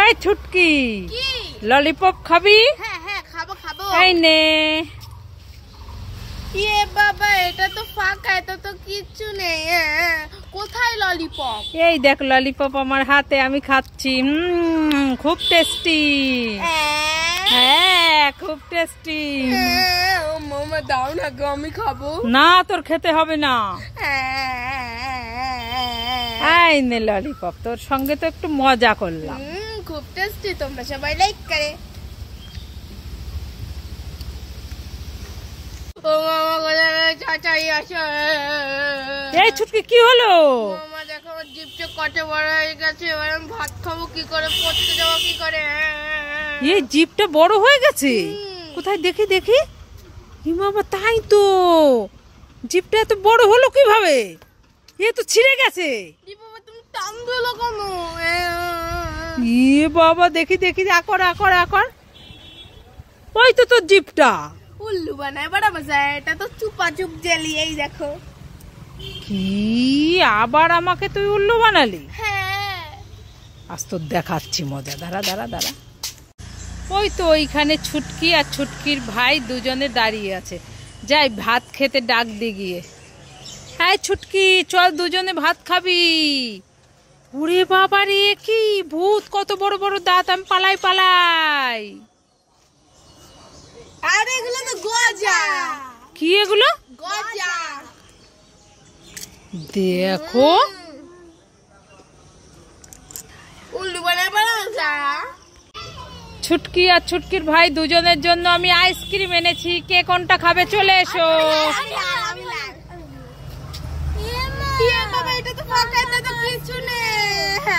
এই ছুটকি, ললিপপ খাবি? হ্যাঁ হ্যাঁ খাবো খাবো। এই নে। ইয়ে বাবা, এটা তো ফাঁকা, এটা তো কিচ্ছু নেই। কোথায় ললিপপ? এই দেখ ললিপপ আমার হাতে, আমি খাচ্ছি। খুব টেস্টি। হ্যাঁ খুব টেস্টি। মামা দাও না গো, আমি খাবো। না তোর খেতে হবে না। এই নে ললিপপ, তোর সঙ্গে তো একটু মজা করলাম। খুব টেস্টি, তোমরা সবাই লাইক করে। ও মামা কোথায় চাচাই আসো। এই ছুটকি কি হলো? মামা দেখো আমার জিভটা কত বড় হয়ে গেছে, এবার আমি ভাত খাবো কি করে, পড়তে যাবো কি করে? এই জিভটা বড় হয়ে গেছে? কোথায় দেখি দেখি। বাবা তাই তো, জিভটা এত বড় হলো কিভাবে? এ তো ছিঁড়ে গেছে। তুমি টান দিলো কেন? ইয়ে বাবা, দেখি দেখি, আকর আকর আকর। ওই তো তোর জিভটা। উল্লু বানায় বড় মজা, এটা তো চুপা চুপ জেলি। এই দেখো। কি আবার আমাকে তুই উল্লু বানালি? হ্যাঁ আজ তো দেখাচ্ছি মজা, দাঁড়া দাঁড়া দাঁড়া। ওই তো ওইখানে ছুটকি আর ছুটকির ভাই দুজনে দাঁড়িয়ে আছে। যাই ভাত খেতে ডাক দিয়ে গিয়ে। হ্যাঁ ছুটকি, চল দুজনে ভাত খাবি। ওরে বাবা রে, কি ভূত, কত বড় বড় দাঁত, আমি পালাই পালাই। আরে এগুলো তো গজা। কি এগুলো? গজা। দেখো উল্লু বানায় বড় মজা। ছুটকি আর ছুটকির ভাই দুজনের জন্য আমি আইসক্রিম এনেছি। কে কোনটা খাবে চলে এসো।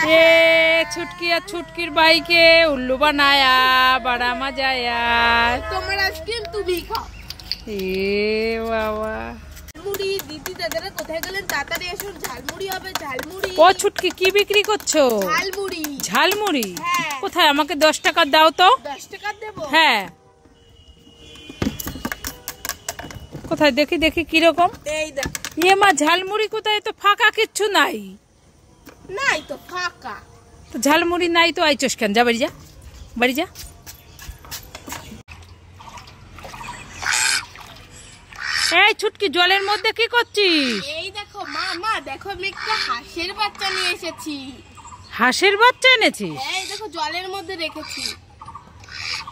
এ ছুটকি আর ছুটকির ভাইকে উল্লু বানায়া বড়া মজা আয়া। তোমার আইসক্রিম তুমি খাও। এ বাবা, ঝালমুড়ি দিদি দাদারা কোথায় গেলেন? তাড়াতাড়ি এসো, ঝালমুড়ি হবে। ঝালমুড়ি। ও ছুটকি, কি বিক্রি করছো? ঝালমুড়ি। ঝালমুড়ি? হ্যাঁ। কোথায়, আমাকে 10 টাকা দাও তো। 10 টাকা দেবো? হ্যাঁ। কোথায় দেখি দেখি কিরকম। এই দেখ। ইয়ে মা, ঝালমুড়ি কোথায়? তো ফাঁকা, কিচ্ছু নাই। নাই তো, ফাঁকা। তো ঝালমুড়ি নাই তো আইচোস কেন? যা বাড়ি যা, বাড়ি যা। এই ছুটকি, জলের মধ্যে কি করছিস? এই দেখো মা, মা দেখো, আমি একটা হাঁসের বাচ্চা নিয়ে এসেছি। হাঁসের বাচ্চা এনেছিস? এই দেখো জলের মধ্যে রেখেছি।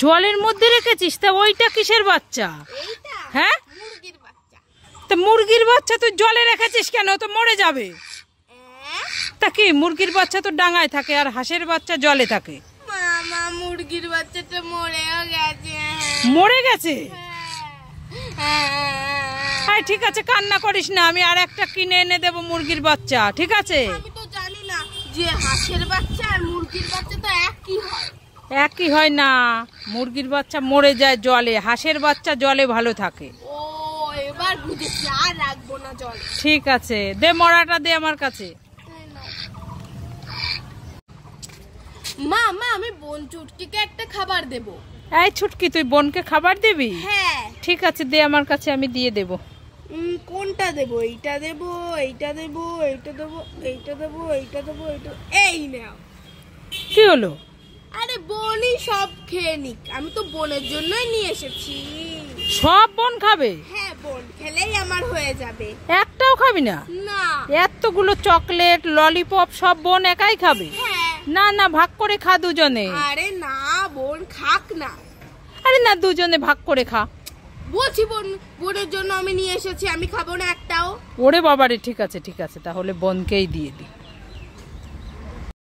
জলের মধ্যে রেখেছিস? তা ওইটা কিসের বাচ্চা? এইটা হ্যাঁ, মুরগির বাচ্চা। তা মুরগির বাচ্চা তুই জলে রেখেছিস কেন? তো মরে যাবে। তা কি, মুরগির বাচ্চা তো ডাঙায় থাকে আর হাঁসের বাচ্চা জলে থাকে। মামা মুরগির বাচ্চাটা মরেও গেছে। মরে গেছে? হ্যাঁ ঠিক আছে, কান্না করিস না, আমি আর একটা কিনে এনে দেবো মুরগির বাচ্চা, ঠিক আছে? আমি তো জানি না যে হাঁসের বাচ্চা আর মুরগির বাচ্চা তো একই হয়। একই হয় না, মুরগির বাচ্চা মরে যায় জলে, হাঁসের বাচ্চা জলে ভালো থাকে। ও এবার বুঝেছি, আর রাখবো না জল। ঠিক আছে, দে মরাটা দে আমার কাছে। মা, মা আমি বোন চুটকিকে একটা খাবার দেব। এই ছুটকি, তুই বোনকে খাবার দিবি? হ্যাঁ। ঠিক আছে, দে আমার কাছে, আমি দিয়ে দেব। কোনটা দেবো? এইটা দেবো, এইটা দেবো, এইটা দেবো, এইটা দেবো, এইটা দেবো, এইটা। এই নাও। কি হলো? আরে বোনই সব খেয়ে নিক, আমি তো বোনের জন্যই নিয়ে এসেছি। সব বোন খাবে? হ্যাঁ, বোন খেলেই আমার হয়ে যাবে। একটাও খাবি না? না। এতগুলো চকলেট ললিপপ সব বোন একাই খাবে? হ্যাঁ। না না, ভাগ করে খা দুজনে। আরে না, বোন খাক না। আরে না, দুজনে ভাগ করে খা। বলছি বোনের জন্য আমি নিয়ে এসেছি, আমি খাবো না একটাও। ওরে বাবারে, ঠিক আছে ঠিক আছে, তাহলে বোনকেই দিয়ে দি।